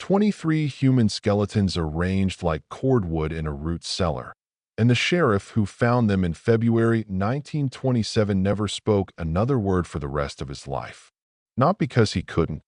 23 human skeletons arranged like cordwood in a root cellar. And the sheriff who found them in February 1927 never spoke another word for the rest of his life. Not because he couldn't,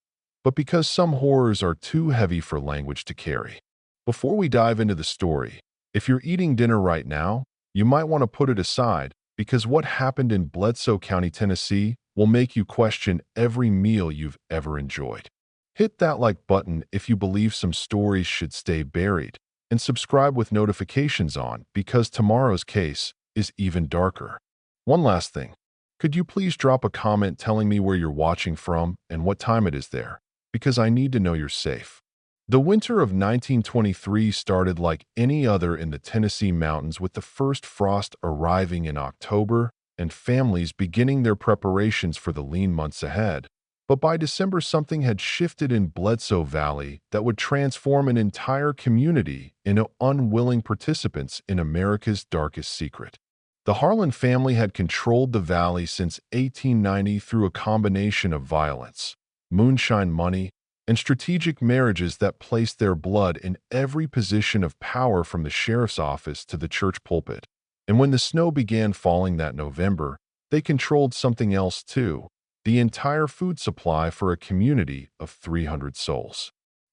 but because some horrors are too heavy for language to carry. Before we dive into the story, if you're eating dinner right now, you might want to put it aside because what happened in Bledsoe County, Tennessee will make you question every meal you've ever enjoyed. Hit that like button if you believe some stories should stay buried, and subscribe with notifications on because tomorrow's case is even darker. One last thing. Could you please drop a comment telling me where you're watching from and what time it is there? Because I need to know you're safe. The winter of 1923 started like any other in the Tennessee mountains with the first frost arriving in October and families beginning their preparations for the lean months ahead. But by December, something had shifted in Bledsoe Valley that would transform an entire community into unwilling participants in America's darkest secret. The Harlan family had controlled the valley since 1890 through a combination of violence, moonshine money, and strategic marriages that placed their blood in every position of power from the sheriff's office to the church pulpit. And when the snow began falling that November, they controlled something else too: the entire food supply for a community of 300 souls.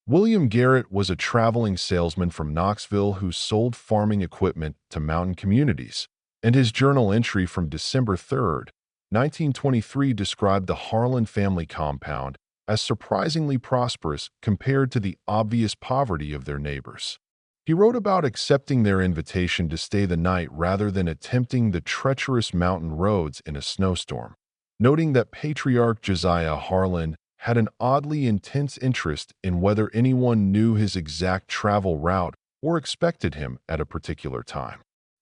William Garrett was a traveling salesman from Knoxville who sold farming equipment to mountain communities, and his journal entry from December 3rd, 1923 described the Harlan family compound as surprisingly prosperous compared to the obvious poverty of their neighbors. He wrote about accepting their invitation to stay the night rather than attempting the treacherous mountain roads in a snowstorm, noting that Patriarch Josiah Harlan had an oddly intense interest in whether anyone knew his exact travel route or expected him at a particular time.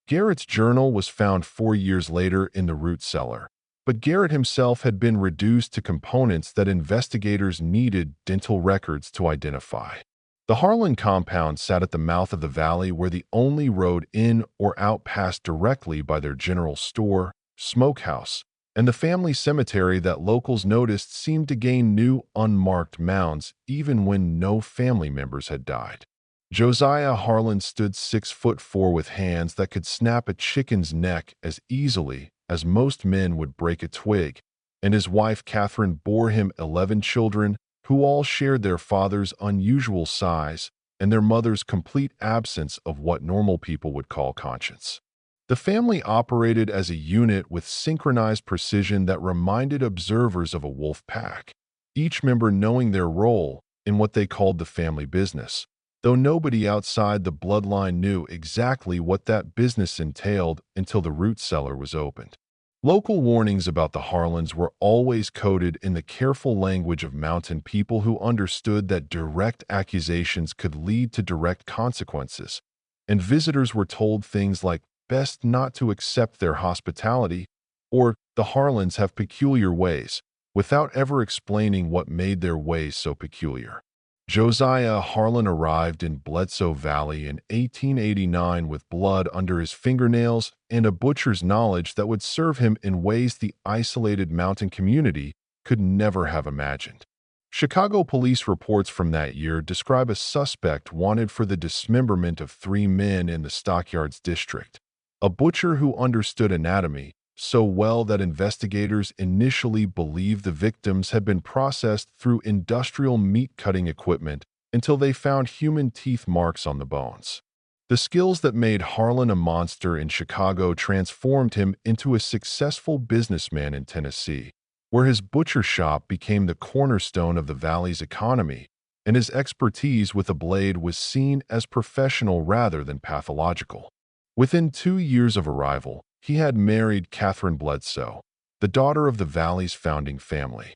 Garrett's journal was found 4 years later in the root cellar, but Garrett himself had been reduced to components that investigators needed dental records to identify. The Harlan compound sat at the mouth of the valley where the only road in or out passed directly by their general store, smokehouse, and the family cemetery that locals noticed seemed to gain new unmarked mounds even when no family members had died. Josiah Harlan stood 6'4" with hands that could snap a chicken's neck as easily as most men would break a twig, and his wife Catherine bore him 11 children who all shared their father's unusual size and their mother's complete absence of what normal people would call conscience. The family operated as a unit with synchronized precision that reminded observers of a wolf pack, each member knowing their role in what they called the family business, though nobody outside the bloodline knew exactly what that business entailed until the root cellar was opened. Local warnings about the Harlans were always coded in the careful language of mountain people who understood that direct accusations could lead to direct consequences, and visitors were told things like best not to accept their hospitality or the Harlans have peculiar ways, without ever explaining what made their ways so peculiar. Josiah Harlan arrived in Bledsoe Valley in 1889 with blood under his fingernails and a butcher's knowledge that would serve him in ways the isolated mountain community could never have imagined. Chicago police reports from that year describe a suspect wanted for the dismemberment of 3 men in the Stockyards district, a butcher who understood anatomy so well that investigators initially believed the victims had been processed through industrial meat-cutting equipment until they found human teeth marks on the bones. The skills that made Harlan a monster in Chicago transformed him into a successful businessman in Tennessee, where his butcher shop became the cornerstone of the valley's economy, and his expertise with a blade was seen as professional rather than pathological. Within 2 years of arrival, he had married Catherine Bledsoe, the daughter of the valley's founding family,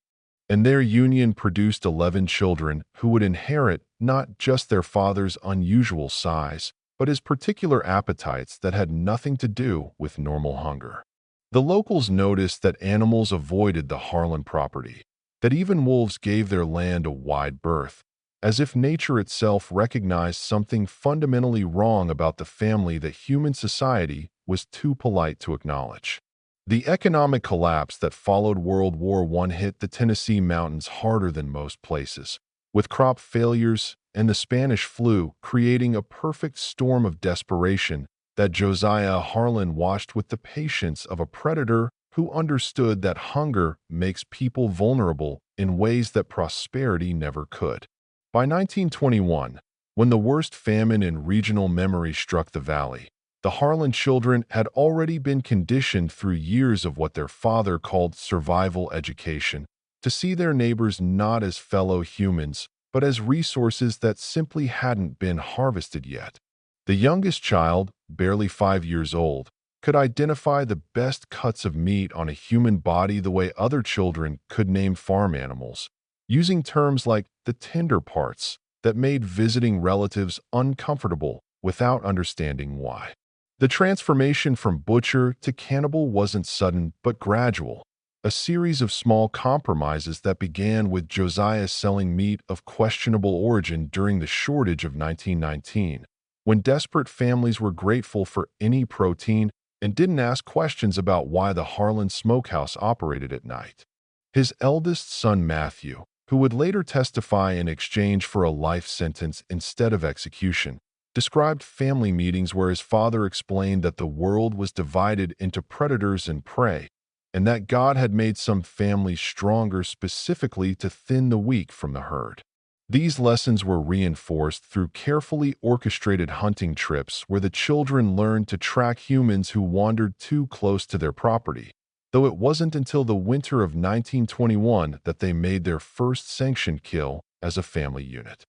and their union produced 11 children who would inherit not just their father's unusual size, but his particular appetites that had nothing to do with normal hunger. The locals noticed that animals avoided the Harlan property, that even wolves gave their land a wide berth, as if nature itself recognized something fundamentally wrong about the family that human society was too polite to acknowledge. The economic collapse that followed World War I hit the Tennessee mountains harder than most places, with crop failures and the Spanish flu, creating a perfect storm of desperation that Josiah Harlan watched with the patience of a predator who understood that hunger makes people vulnerable in ways that prosperity never could. By 1921, when the worst famine in regional memory struck the valley, the Harlan children had already been conditioned through years of what their father called survival education to see their neighbors not as fellow humans, but as resources that simply hadn't been harvested yet. The youngest child, barely 5 years old, could identify the best cuts of meat on a human body the way other children could name farm animals, using terms like the tender parts that made visiting relatives uncomfortable without understanding why. The transformation from butcher to cannibal wasn't sudden but gradual, a series of small compromises that began with Josiah selling meat of questionable origin during the shortage of 1919, when desperate families were grateful for any protein and didn't ask questions about why the Harlan Smokehouse operated at night. His eldest son, Matthew, who would later testify in exchange for a life sentence instead of execution, described family meetings where his father explained that the world was divided into predators and prey, and that God had made some families stronger specifically to thin the weak from the herd. These lessons were reinforced through carefully orchestrated hunting trips where the children learned to track humans who wandered too close to their property, though it wasn't until the winter of 1921 that they made their first sanctioned kill as a family unit.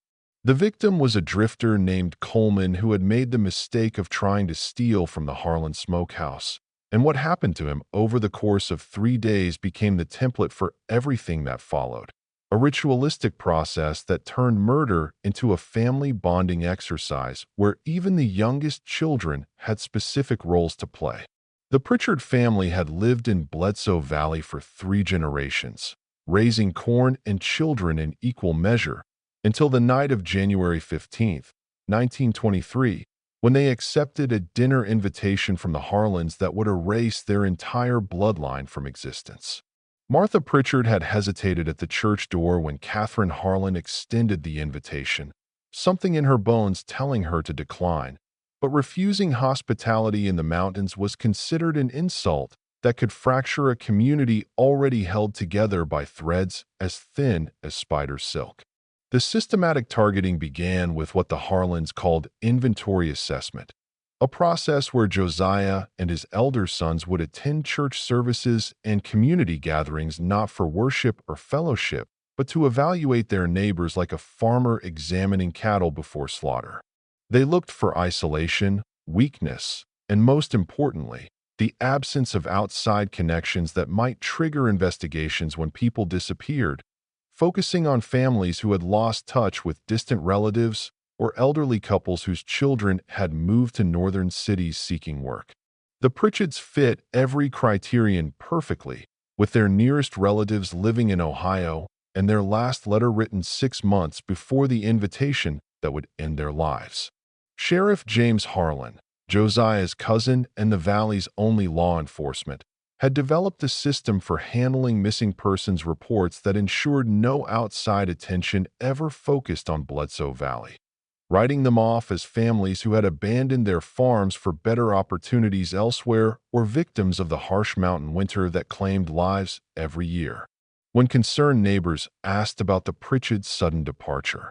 The victim was a drifter named Coleman who had made the mistake of trying to steal from the Harlan Smokehouse, and what happened to him over the course of 3 days became the template for everything that followed, a ritualistic process that turned murder into a family bonding exercise where even the youngest children had specific roles to play. The Pritchard family had lived in Bledsoe Valley for 3 generations, raising corn and children in equal measure, until the night of January 15, 1923, when they accepted a dinner invitation from the Harlans that would erase their entire bloodline from existence. Martha Pritchard had hesitated at the church door when Catherine Harlan extended the invitation, something in her bones telling her to decline, but refusing hospitality in the mountains was considered an insult that could fracture a community already held together by threads as thin as spider silk. The systematic targeting began with what the Harlans called inventory assessment, a process where Josiah and his elder sons would attend church services and community gatherings not for worship or fellowship, but to evaluate their neighbors like a farmer examining cattle before slaughter. They looked for isolation, weakness, and most importantly, the absence of outside connections that might trigger investigations when people disappeared, focusing on families who had lost touch with distant relatives or elderly couples whose children had moved to northern cities seeking work. The Pritchards fit every criterion perfectly, with their nearest relatives living in Ohio and their last letter written 6 months before the invitation that would end their lives. Sheriff James Harlan, Josiah's cousin and the valley's only law enforcement, had developed a system for handling missing persons reports that ensured no outside attention ever focused on Bledsoe Valley, writing them off as families who had abandoned their farms for better opportunities elsewhere or victims of the harsh mountain winter that claimed lives every year. When concerned neighbors asked about the Pritchards' sudden departure,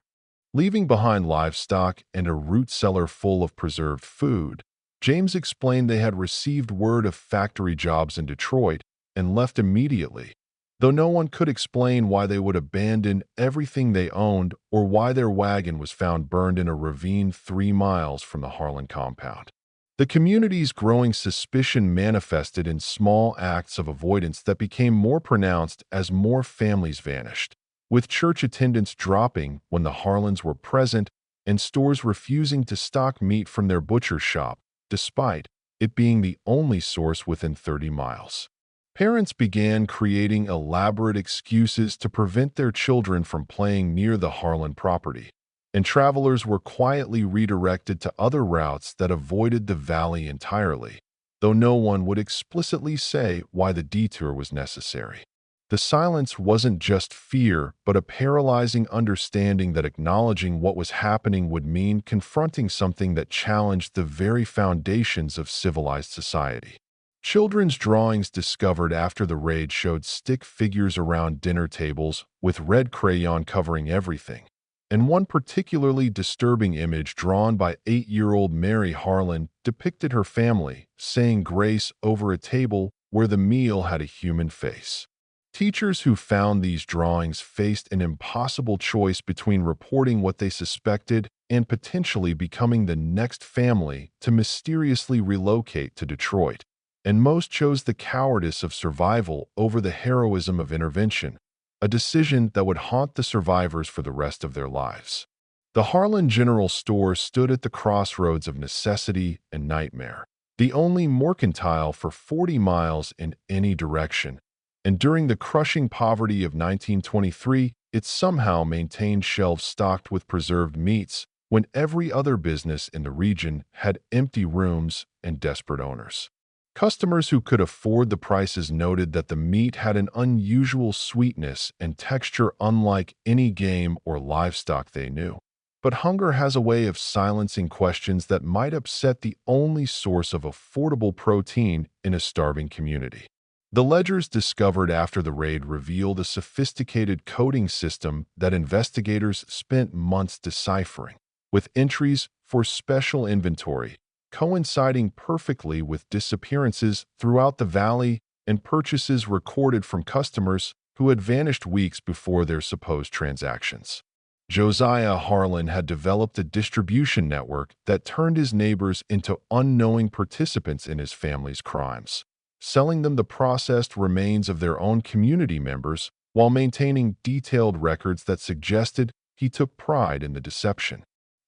leaving behind livestock and a root cellar full of preserved food, James explained they had received word of factory jobs in Detroit and left immediately, though no one could explain why they would abandon everything they owned or why their wagon was found burned in a ravine 3 miles from the Harlan compound. The community's growing suspicion manifested in small acts of avoidance that became more pronounced as more families vanished, with church attendance dropping when the Harlans were present and stores refusing to stock meat from their butcher shop, despite it being the only source within 30 miles. Parents began creating elaborate excuses to prevent their children from playing near the Harlan property, and travelers were quietly redirected to other routes that avoided the valley entirely, though no one would explicitly say why the detour was necessary. The silence wasn't just fear, but a paralyzing understanding that acknowledging what was happening would mean confronting something that challenged the very foundations of civilized society. Children's drawings discovered after the raid showed stick figures around dinner tables with red crayon covering everything. And one particularly disturbing image drawn by 8-year-old Mary Harlan depicted her family saying grace over a table where the meal had a human face. Teachers who found these drawings faced an impossible choice between reporting what they suspected and potentially becoming the next family to mysteriously relocate to Detroit. And most chose the cowardice of survival over the heroism of intervention, a decision that would haunt the survivors for the rest of their lives. The Harlan General Store stood at the crossroads of necessity and nightmare, the only mercantile for 40 miles in any direction. And during the crushing poverty of 1923, it somehow maintained shelves stocked with preserved meats when every other business in the region had empty rooms and desperate owners. Customers who could afford the prices noted that the meat had an unusual sweetness and texture unlike any game or livestock they knew. But hunger has a way of silencing questions that might upset the only source of affordable protein in a starving community. The ledgers discovered after the raid revealed a sophisticated coding system that investigators spent months deciphering, with entries for special inventory coinciding perfectly with disappearances throughout the valley and purchases recorded from customers who had vanished weeks before their supposed transactions. Josiah Harlan had developed a distribution network that turned his neighbors into unknowing participants in his family's crimes, selling them the processed remains of their own community members while maintaining detailed records that suggested he took pride in the deception.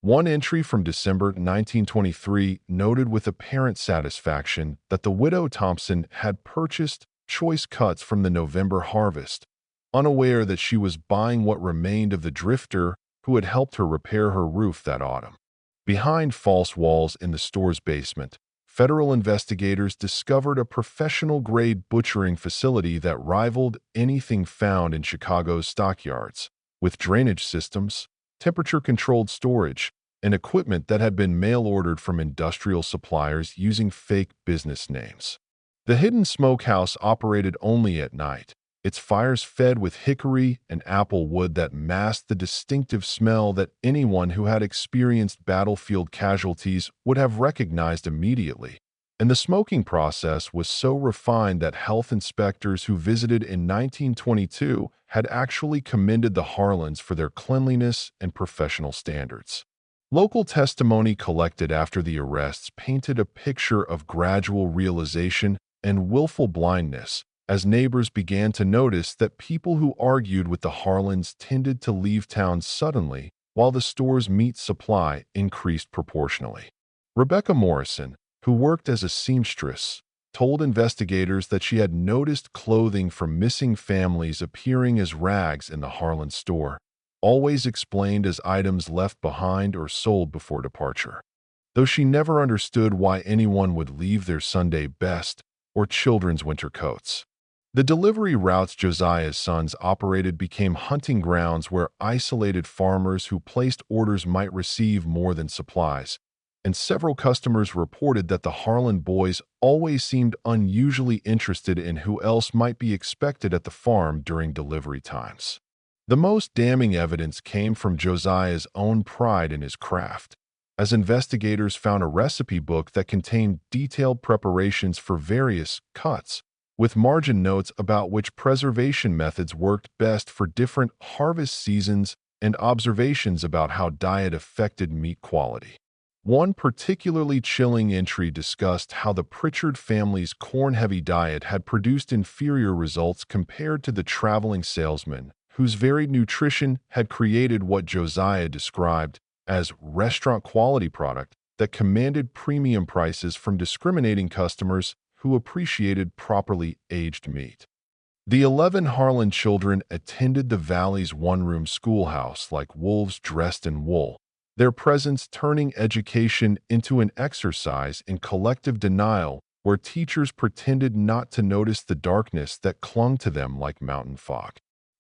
One entry from December 1923 noted with apparent satisfaction that the widow Thompson had purchased choice cuts from the November harvest, unaware that she was buying what remained of the drifter who had helped her repair her roof that autumn. Behind false walls in the store's basement, federal investigators discovered a professional-grade butchering facility that rivaled anything found in Chicago's stockyards, with drainage systems, temperature-controlled storage, and equipment that had been mail-ordered from industrial suppliers using fake business names. The hidden smokehouse operated only at night, its fires fed with hickory and apple wood that masked the distinctive smell that anyone who had experienced battlefield casualties would have recognized immediately. And the smoking process was so refined that health inspectors who visited in 1922 had actually commended the Harlans for their cleanliness and professional standards. Local testimony collected after the arrests painted a picture of gradual realization and willful blindness as neighbors began to notice that people who argued with the Harlans tended to leave town suddenly while the store's meat supply increased proportionally. Rebecca Morrison, who worked as a seamstress, told investigators that she had noticed clothing from missing families appearing as rags in the Harlan store, always explained as items left behind or sold before departure. Though she never understood why anyone would leave their Sunday best or children's winter coats. The delivery routes Josiah's sons operated became hunting grounds where isolated farmers who placed orders might receive more than supplies, and several customers reported that the Harlan boys always seemed unusually interested in who else might be expected at the farm during delivery times. The most damning evidence came from Josiah's own pride in his craft, as investigators found a recipe book that contained detailed preparations for various cuts, with margin notes about which preservation methods worked best for different harvest seasons and observations about how diet affected meat quality. One particularly chilling entry discussed how the Pritchard family's corn-heavy diet had produced inferior results compared to the traveling salesman, whose varied nutrition had created what Josiah described as restaurant-quality product that commanded premium prices from discriminating customers who appreciated properly aged meat. The 11 Harlan children attended the Valley's one-room schoolhouse like wolves dressed in wool, their presence turning education into an exercise in collective denial where teachers pretended not to notice the darkness that clung to them like mountain fog.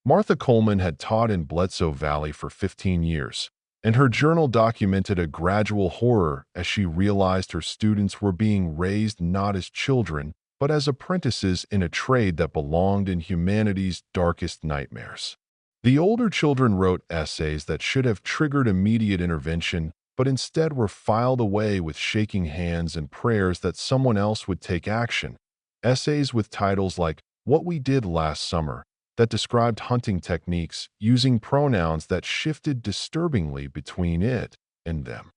Martha Coleman had taught in Bledsoe Valley for 15 years, and her journal documented a gradual horror as she realized her students were being raised not as children, but as apprentices in a trade that belonged in humanity's darkest nightmares. The older children wrote essays that should have triggered immediate intervention, but instead were filed away with shaking hands and prayers that someone else would take action. Essays with titles like What We Did Last Summer, that described hunting techniques using pronouns that shifted disturbingly between it and them.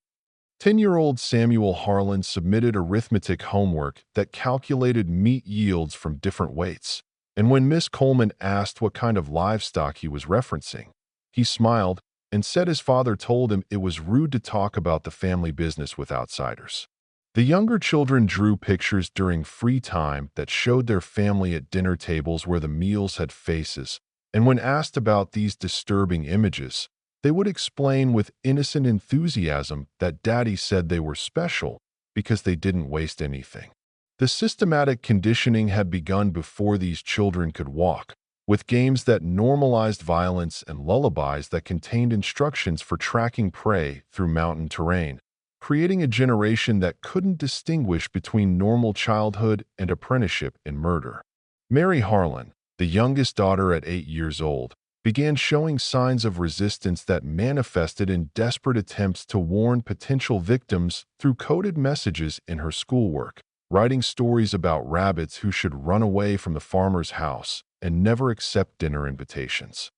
10-year-old Samuel Harlan submitted arithmetic homework that calculated meat yields from different weights, and when Miss Coleman asked what kind of livestock he was referencing, he smiled and said his father told him it was rude to talk about the family business with outsiders. The younger children drew pictures during free time that showed their family at dinner tables where the meals had faces, and when asked about these disturbing images, they would explain with innocent enthusiasm that Daddy said they were special because they didn't waste anything. The systematic conditioning had begun before these children could walk, with games that normalized violence and lullabies that contained instructions for tracking prey through mountain terrain, creating a generation that couldn't distinguish between normal childhood and apprenticeship in murder. Mary Harlan, the youngest daughter at 8 years old, began showing signs of resistance that manifested in desperate attempts to warn potential victims through coded messages in her schoolwork, writing stories about rabbits who should run away from the farmer's house and never accept dinner invitations.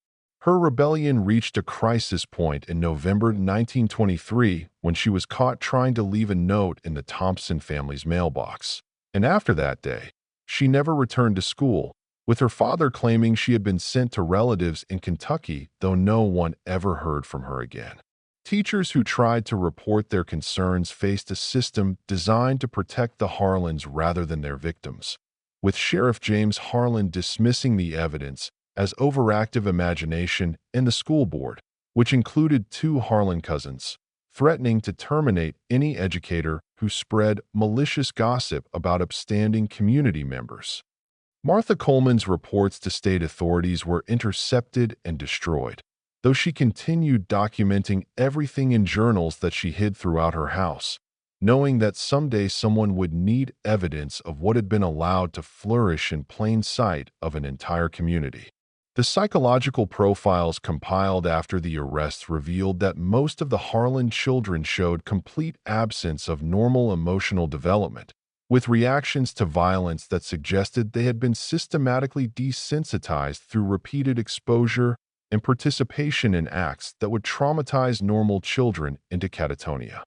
Her rebellion reached a crisis point in November 1923 when she was caught trying to leave a note in the Thompson family's mailbox. And after that day, she never returned to school, with her father claiming she had been sent to relatives in Kentucky, though no one ever heard from her again. Teachers who tried to report their concerns faced a system designed to protect the Harlans rather than their victims, with Sheriff James Harlan dismissing the evidence as overactive imagination and the school board, which included 2 Harlan cousins, threatening to terminate any educator who spread malicious gossip about upstanding community members. Martha Coleman's reports to state authorities were intercepted and destroyed, though she continued documenting everything in journals that she hid throughout her house, knowing that someday someone would need evidence of what had been allowed to flourish in plain sight of an entire community. The psychological profiles compiled after the arrests revealed that most of the Harlan children showed complete absence of normal emotional development, with reactions to violence that suggested they had been systematically desensitized through repeated exposure and participation in acts that would traumatize normal children into catatonia.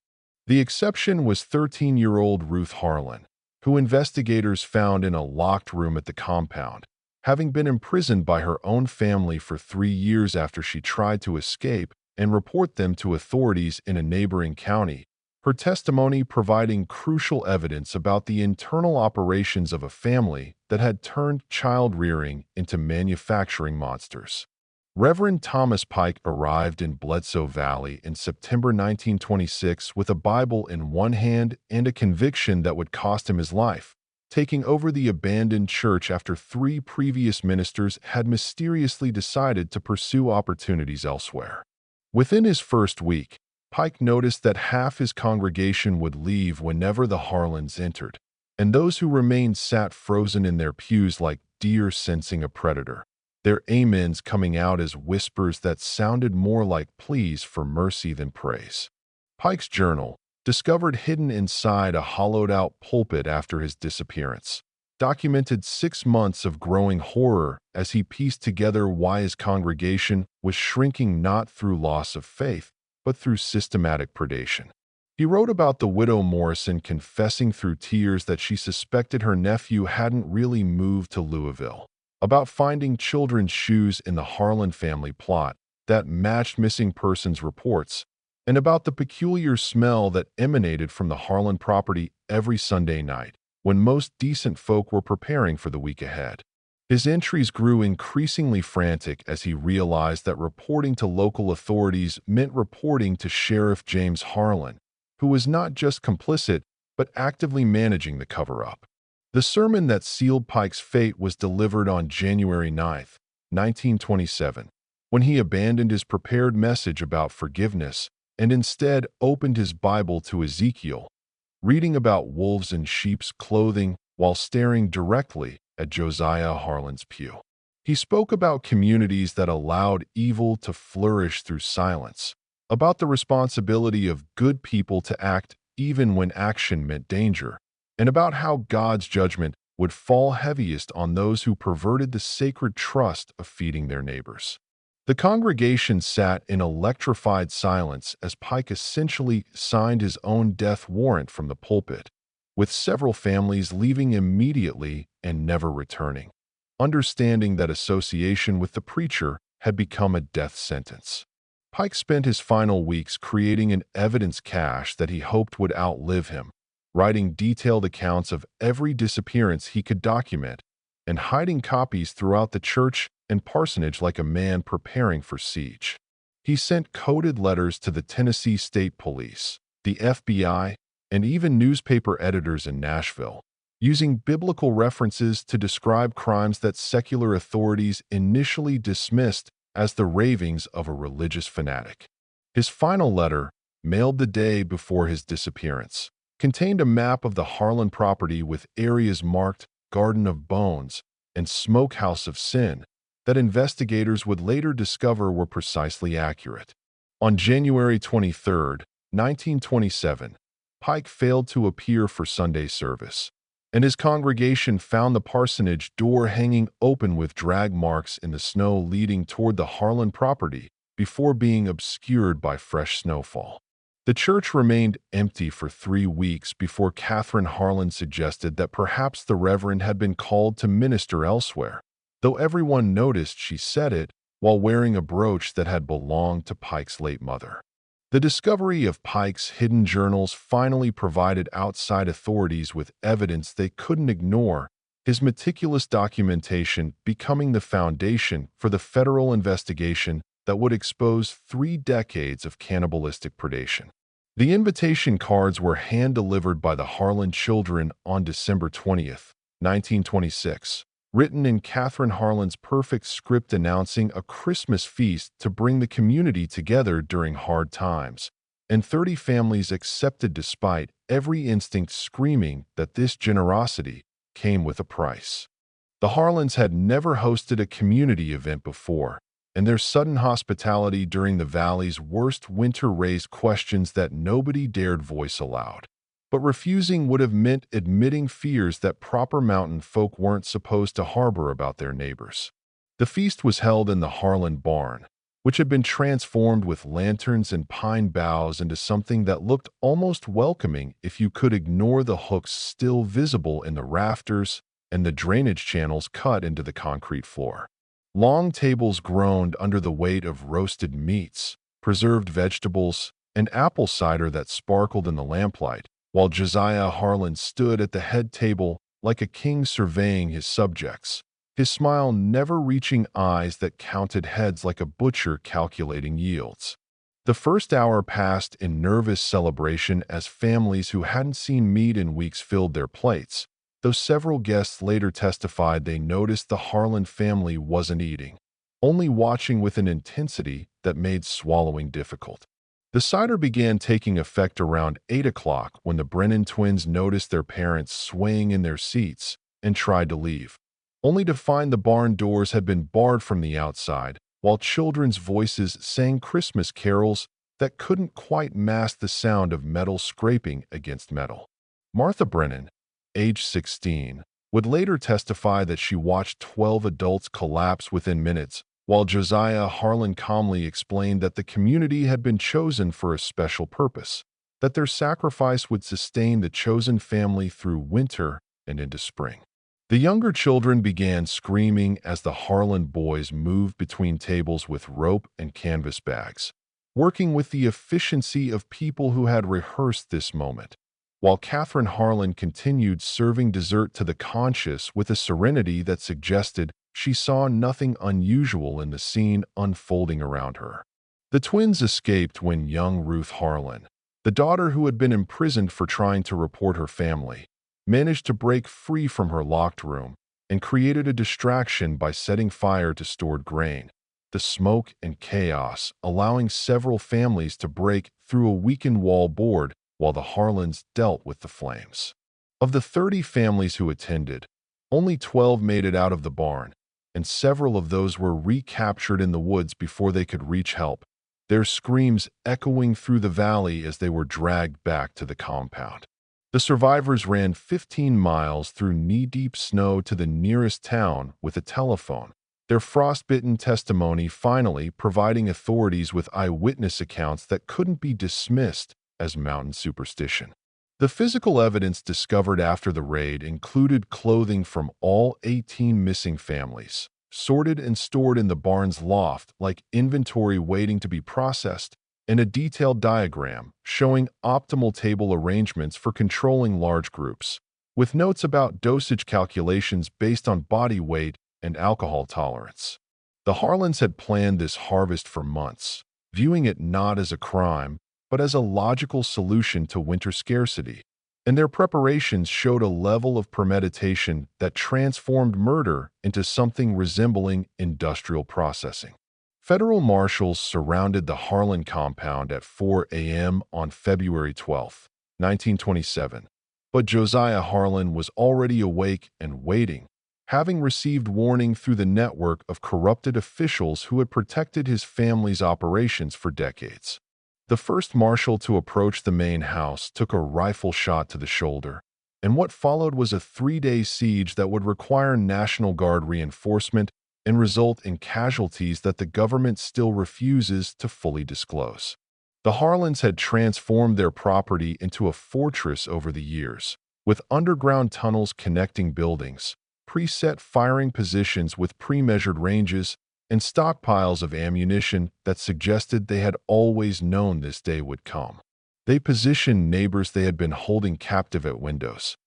The exception was 13-year-old Ruth Harlan, who investigators found in a locked room at the compound, having been imprisoned by her own family for 3 years after she tried to escape and report them to authorities in a neighboring county, her testimony providing crucial evidence about the internal operations of a family that had turned child-rearing into manufacturing monsters. Reverend Thomas Pike arrived in Bledsoe Valley in September 1926 with a Bible in one hand and a conviction that would cost him his life, taking over the abandoned church after 3 previous ministers had mysteriously decided to pursue opportunities elsewhere. Within his first week, Pike noticed that half his congregation would leave whenever the Harlans entered, and those who remained sat frozen in their pews like deer sensing a predator, their amens coming out as whispers that sounded more like pleas for mercy than praise. Pike's journal, discovered hidden inside a hollowed-out pulpit after his disappearance, documented 6 months of growing horror as he pieced together why his congregation was shrinking not through loss of faith, but through systematic predation. He wrote about the widow Morrison confessing through tears that she suspected her nephew hadn't really moved to Louisville, about finding children's shoes in the Harlan family plot that matched missing persons reports, and about the peculiar smell that emanated from the Harlan property every Sunday night, when most decent folk were preparing for the week ahead. His entries grew increasingly frantic as he realized that reporting to local authorities meant reporting to Sheriff James Harlan, who was not just complicit, but actively managing the cover-up. The sermon that sealed Pike's fate was delivered on January 9, 1927, when he abandoned his prepared message about forgiveness and instead opened his Bible to Ezekiel, reading about wolves in sheep's clothing while staring directly at Josiah Harlan's pew. He spoke about communities that allowed evil to flourish through silence, about the responsibility of good people to act even when action meant danger, and about how God's judgment would fall heaviest on those who perverted the sacred trust of feeding their neighbors. The congregation sat in electrified silence as Pike essentially signed his own death warrant from the pulpit, with several families leaving immediately and never returning, understanding that association with the preacher had become a death sentence. Pike spent his final weeks creating an evidence cache that he hoped would outlive him, writing detailed accounts of every disappearance he could document, and hiding copies throughout the church and parsonage like a man preparing for siege. He sent coded letters to the Tennessee State Police, the FBI, and even newspaper editors in Nashville, using biblical references to describe crimes that secular authorities initially dismissed as the ravings of a religious fanatic. His final letter, mailed the day before his disappearance, contained a map of the Harlan property with areas marked Garden of Bones and Smokehouse of Sin that investigators would later discover were precisely accurate. On January 23, 1927, Pike failed to appear for Sunday service, and his congregation found the parsonage door hanging open with drag marks in the snow leading toward the Harlan property before being obscured by fresh snowfall. The church remained empty for 3 weeks before Catherine Harlan suggested that perhaps the reverend had been called to minister elsewhere, though everyone noticed she said it while wearing a brooch that had belonged to Pike's late mother. The discovery of Pike's hidden journals finally provided outside authorities with evidence they couldn't ignore, his meticulous documentation becoming the foundation for the federal investigation that would expose 3 decades of cannibalistic predation. The invitation cards were hand-delivered by the Harlan children on December 20th, 1926, written in Catherine Harlan's perfect script announcing a Christmas feast to bring the community together during hard times, and 30 families accepted despite every instinct screaming that this generosity came with a price. The Harlans had never hosted a community event before, and their sudden hospitality during the Valley's worst winter raised questions that nobody dared voice aloud. But refusing would have meant admitting fears that proper mountain folk weren't supposed to harbor about their neighbors. The feast was held in the Harlan barn, which had been transformed with lanterns and pine boughs into something that looked almost welcoming if you could ignore the hooks still visible in the rafters and the drainage channels cut into the concrete floor. Long tables groaned under the weight of roasted meats, preserved vegetables, and apple cider that sparkled in the lamplight, while Josiah Harlan stood at the head table like a king surveying his subjects, his smile never reaching eyes that counted heads like a butcher calculating yields. The first hour passed in nervous celebration as families who hadn't seen meat in weeks filled their plates, though several guests later testified they noticed the Harlan family wasn't eating, only watching with an intensity that made swallowing difficult. The cider began taking effect around 8 o'clock when the Brennan twins noticed their parents swaying in their seats and tried to leave, only to find the barn doors had been barred from the outside, while children's voices sang Christmas carols that couldn't quite mask the sound of metal scraping against metal. Martha Brennan, age 16, would later testify that she watched 12 adults collapse within minutes, while Josiah Harlan calmly explained that the community had been chosen for a special purpose, that their sacrifice would sustain the chosen family through winter and into spring. The younger children began screaming as the Harlan boys moved between tables with rope and canvas bags, working with the efficiency of people who had rehearsed this moment, while Catherine Harlan continued serving dessert to the conscious with a serenity that suggested she saw nothing unusual in the scene unfolding around her. The twins escaped when young Ruth Harlan, the daughter who had been imprisoned for trying to report her family, managed to break free from her locked room and created a distraction by setting fire to stored grain. The smoke and chaos allowing several families to break through a weakened wall board while the Harlans dealt with the flames. Of the 30 families who attended, only 12 made it out of the barn, and several of those were recaptured in the woods before they could reach help, their screams echoing through the valley as they were dragged back to the compound. The survivors ran 15 miles through knee-deep snow to the nearest town with a telephone, their frostbitten testimony finally providing authorities with eyewitness accounts that couldn't be dismissed as mountain superstition. The physical evidence discovered after the raid included clothing from all 18 missing families, sorted and stored in the barn's loft like inventory waiting to be processed, and a detailed diagram showing optimal table arrangements for controlling large groups, with notes about dosage calculations based on body weight and alcohol tolerance. The Harlans had planned this harvest for months, viewing it not as a crime, but as a logical solution to winter scarcity, and their preparations showed a level of premeditation that transformed murder into something resembling industrial processing. Federal marshals surrounded the Harlan compound at 4 a.m. on February 12, 1927, but Josiah Harlan was already awake and waiting, having received warning through the network of corrupted officials who had protected his family's operations for decades. The first marshal to approach the main house took a rifle shot to the shoulder, and what followed was a 3-day siege that would require National Guard reinforcement and result in casualties that the government still refuses to fully disclose. The Harlans had transformed their property into a fortress over the years, with underground tunnels connecting buildings, preset firing positions with pre-measured ranges, and stockpiles of ammunition that suggested they had always known this day would come. They positioned neighbors they had been holding captive at windows,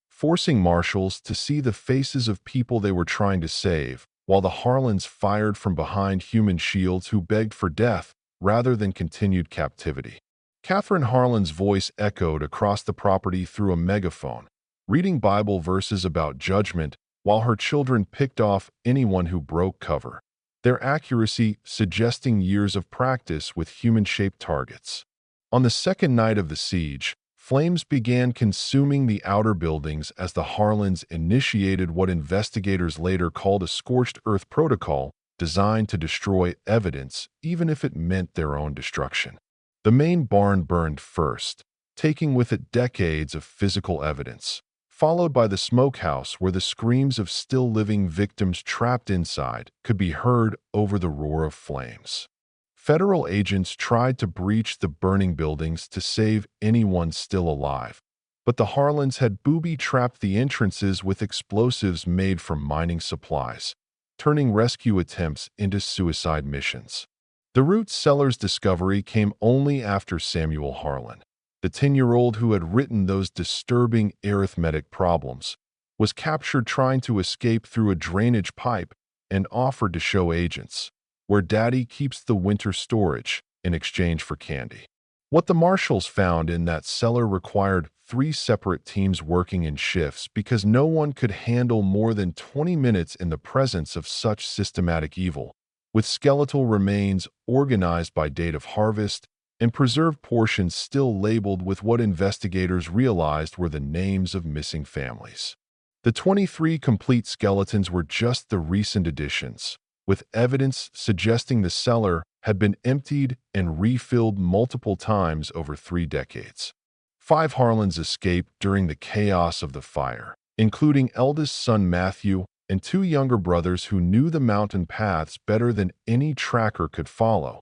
forcing marshals to see the faces of people they were trying to save, while the Harlans fired from behind human shields who begged for death rather than continued captivity. Catherine Harlan's voice echoed across the property through a megaphone, reading Bible verses about judgment while her children picked off anyone who broke cover, their accuracy suggesting years of practice with human-shaped targets. On the second night of the siege, flames began consuming the outer buildings as the Harlans initiated what investigators later called a scorched earth protocol designed to destroy evidence even if it meant their own destruction. The main barn burned first, taking with it decades of physical evidence, followed by the smokehouse where the screams of still living victims trapped inside could be heard over the roar of flames. Federal agents tried to breach the burning buildings to save anyone still alive, but the Harlans had booby-trapped the entrances with explosives made from mining supplies, turning rescue attempts into suicide missions. The root cellar's discovery came only after Samuel Harlan, the 10-year-old who had written those disturbing arithmetic problems, was captured trying to escape through a drainage pipe and offered to show agents where Daddy keeps the winter storage in exchange for candy. What the marshals found in that cellar required 3 separate teams working in shifts because no one could handle more than 20 minutes in the presence of such systematic evil, with skeletal remains organized by date of harvest and preserved portions still labeled with what investigators realized were the names of missing families. The 23 complete skeletons were just the recent additions, with evidence suggesting the cellar had been emptied and refilled multiple times over 3 decades. 5 Harlans escaped during the chaos of the fire, including eldest son Matthew and 2 younger brothers who knew the mountain paths better than any tracker could follow,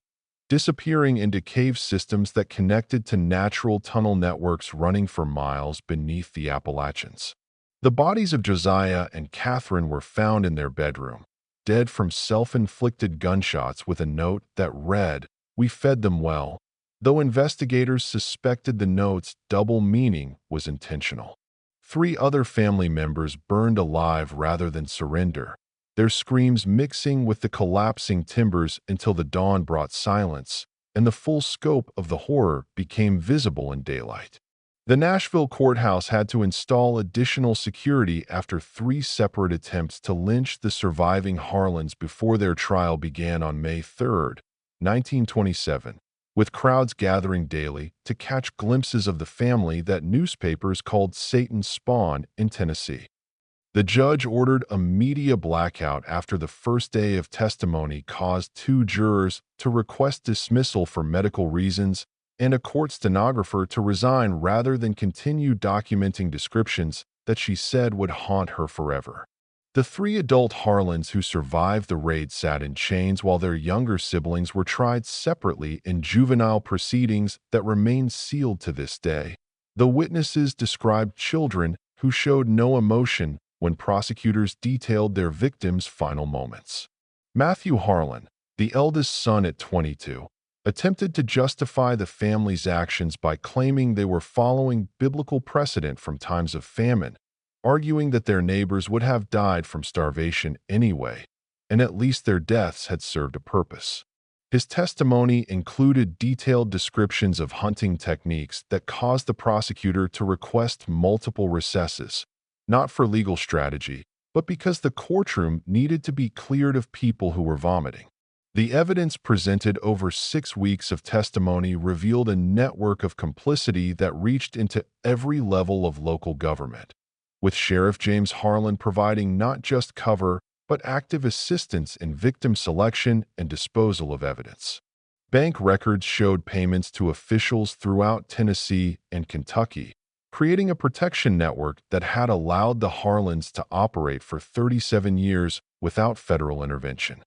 disappearing into cave systems that connected to natural tunnel networks running for miles beneath the Appalachians. The bodies of Josiah and Catherine were found in their bedroom, dead from self-inflicted gunshots with a note that read, "We fed them well," though investigators suspected the note's double meaning was intentional. 3 other family members burned alive rather than surrender, their screams mixing with the collapsing timbers until the dawn brought silence, and the full scope of the horror became visible in daylight. The Nashville courthouse had to install additional security after three separate attempts to lynch the surviving Harlans before their trial began on May 3, 1927, with crowds gathering daily to catch glimpses of the family that newspapers called Satan's spawn in Tennessee. The judge ordered a media blackout after the first day of testimony caused two jurors to request dismissal for medical reasons and a court stenographer to resign rather than continue documenting descriptions that she said would haunt her forever. The three adult Harlans who survived the raid sat in chains while their younger siblings were tried separately in juvenile proceedings that remain sealed to this day. The witnesses described children who showed no emotion when prosecutors detailed their victims' final moments. Matthew Harlan, the eldest son at 22, attempted to justify the family's actions by claiming they were following biblical precedent from times of famine, arguing that their neighbors would have died from starvation anyway, and at least their deaths had served a purpose. His testimony included detailed descriptions of hunting techniques that caused the prosecutor to request multiple recesses, not for legal strategy, but because the courtroom needed to be cleared of people who were vomiting. The evidence presented over 6 weeks of testimony revealed a network of complicity that reached into every level of local government, with Sheriff James Harlan providing not just cover but active assistance in victim selection and disposal of evidence. Bank records showed payments to officials throughout Tennessee and Kentucky, creating a protection network that had allowed the Harlans to operate for 37 years without federal intervention.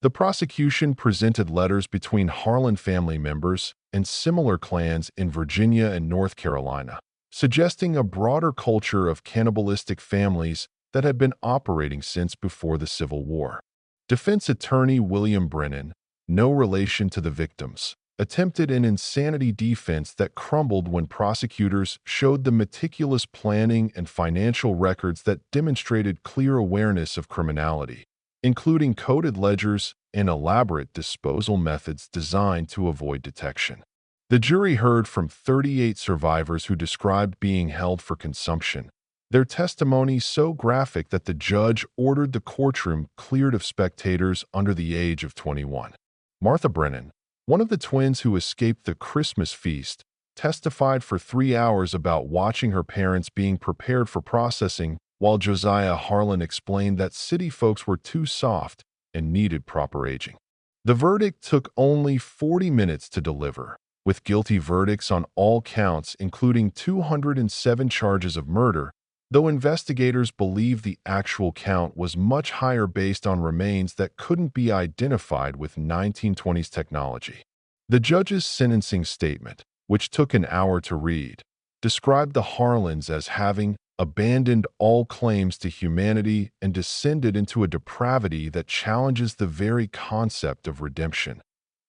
The prosecution presented letters between Harlan family members and similar clans in Virginia and North Carolina, suggesting a broader culture of cannibalistic families that had been operating since before the Civil War. Defense attorney William Brennan, no relation to the victims, attempted an insanity defense that crumbled when prosecutors showed the meticulous planning and financial records that demonstrated clear awareness of criminality, including coded ledgers and elaborate disposal methods designed to avoid detection. The jury heard from 38 survivors who described being held for consumption, their testimony so graphic that the judge ordered the courtroom cleared of spectators under the age of 21. Martha Brennan, one of the twins who escaped the Christmas feast, testified for 3 hours about watching her parents being prepared for processing, while Josiah Harlan explained that city folks were too soft and needed proper aging. The verdict took only 40 minutes to deliver, with guilty verdicts on all counts, including 207 charges of murder, though investigators believe the actual count was much higher based on remains that couldn't be identified with 1920s technology. The judge's sentencing statement, which took an hour to read, described the Harlans as having abandoned all claims to humanity and descended into a depravity that challenges the very concept of redemption,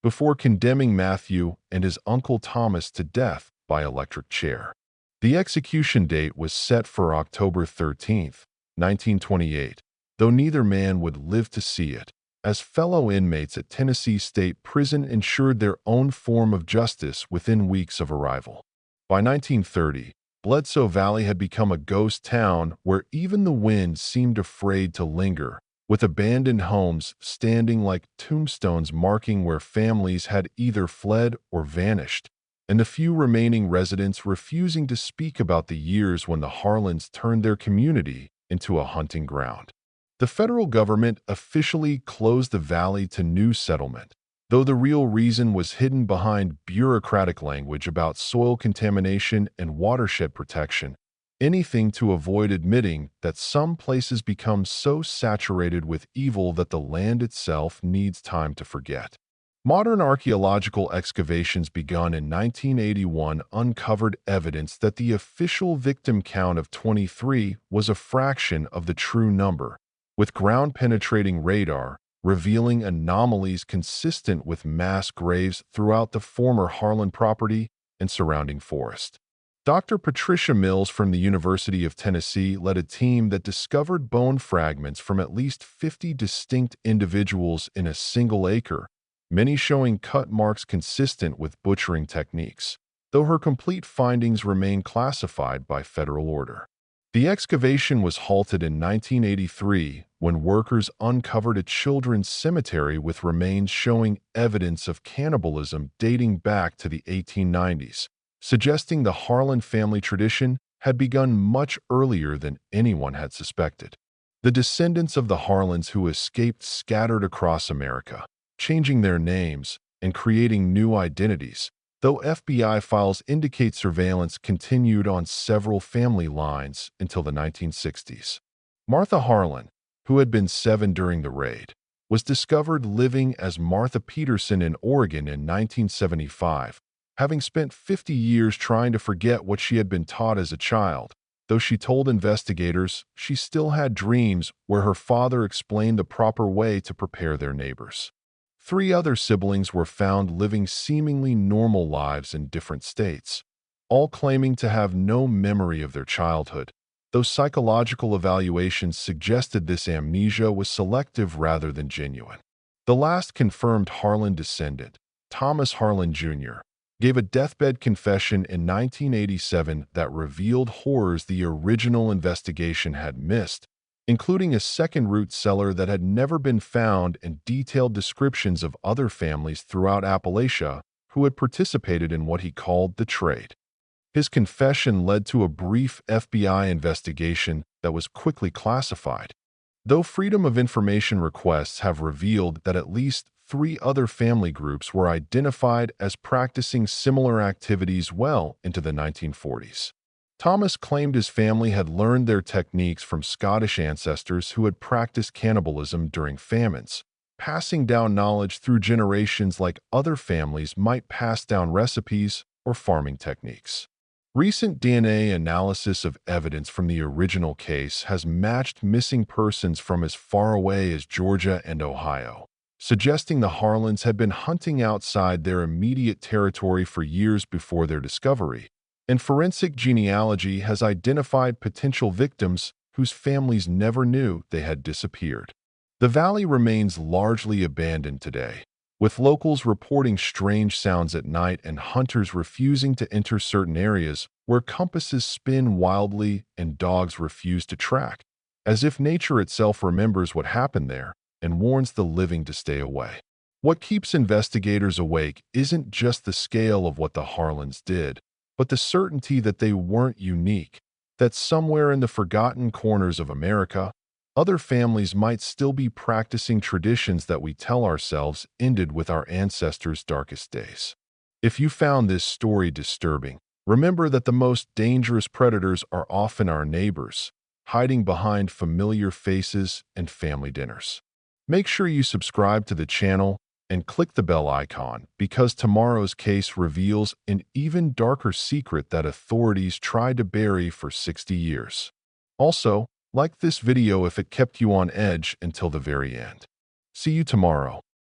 before condemning Matthew and his uncle Thomas to death by electric chair. The execution date was set for October 13, 1928, though neither man would live to see it, as fellow inmates at Tennessee State Prison ensured their own form of justice within weeks of arrival. By 1930, Bledsoe Valley had become a ghost town where even the wind seemed afraid to linger, with abandoned homes standing like tombstones marking where families had either fled or vanished, and the few remaining residents refusing to speak about the years when the Harlans turned their community into a hunting ground. The federal government officially closed the valley to new settlement, though the real reason was hidden behind bureaucratic language about soil contamination and watershed protection, anything to avoid admitting that some places become so saturated with evil that the land itself needs time to forget. Modern archaeological excavations begun in 1981 uncovered evidence that the official victim count of 23 was a fraction of the true number, with ground-penetrating radar revealing anomalies consistent with mass graves throughout the former Harlan property and surrounding forest. Dr. Patricia Mills from the University of Tennessee led a team that discovered bone fragments from at least 50 distinct individuals in a single acre, many showing cut marks consistent with butchering techniques. though her complete findings remain classified by federal order. The excavation was halted in 1983 when workers uncovered a children's cemetery with remains showing evidence of cannibalism dating back to the 1890s, suggesting the Harlan family tradition had begun much earlier than anyone had suspected. The descendants of the Harlans who escaped scattered across America, changing their names and creating new identities, though FBI files indicate surveillance continued on several family lines until the 1960s. Martha Harlan, who had been 7 during the raid, was discovered living as Martha Peterson in Oregon in 1975, having spent 50 years trying to forget what she had been taught as a child. Though she told investigators she still had dreams where her father explained the proper way to prepare their neighbors. 3 other siblings were found living seemingly normal lives in different states, all claiming to have no memory of their childhood, though psychological evaluations suggested this amnesia was selective rather than genuine. The last confirmed Harlan descendant, Thomas Harlan Jr., gave a deathbed confession in 1987 that revealed horrors the original investigation had missed, including a second root cellar that had never been found and detailed descriptions of other families throughout Appalachia who had participated in what he called the trade. His confession led to a brief FBI investigation that was quickly classified, though Freedom of Information requests have revealed that at least 3 other family groups were identified as practicing similar activities well into the 1940s. Thomas claimed his family had learned their techniques from Scottish ancestors who had practiced cannibalism during famines, passing down knowledge through generations like other families might pass down recipes or farming techniques. Recent DNA analysis of evidence from the original case has matched missing persons from as far away as Georgia and Ohio, suggesting the Harlans had been hunting outside their immediate territory for years before their discovery, and forensic genealogy has identified potential victims whose families never knew they had disappeared. The valley remains largely abandoned today, with locals reporting strange sounds at night and hunters refusing to enter certain areas where compasses spin wildly and dogs refuse to track, as if nature itself remembers what happened there and warns the living to stay away. What keeps investigators awake isn't just the scale of what the Harlans did, but the certainty that they weren't unique, that somewhere in the forgotten corners of America, other families might still be practicing traditions that we tell ourselves ended with our ancestors' darkest days. If you found this story disturbing, remember that the most dangerous predators are often our neighbors, hiding behind familiar faces and family dinners. Make sure you subscribe to the channel and click the bell icon because tomorrow's case reveals an even darker secret that authorities tried to bury for 60 years. Also, like this video if it kept you on edge until the very end. See you tomorrow.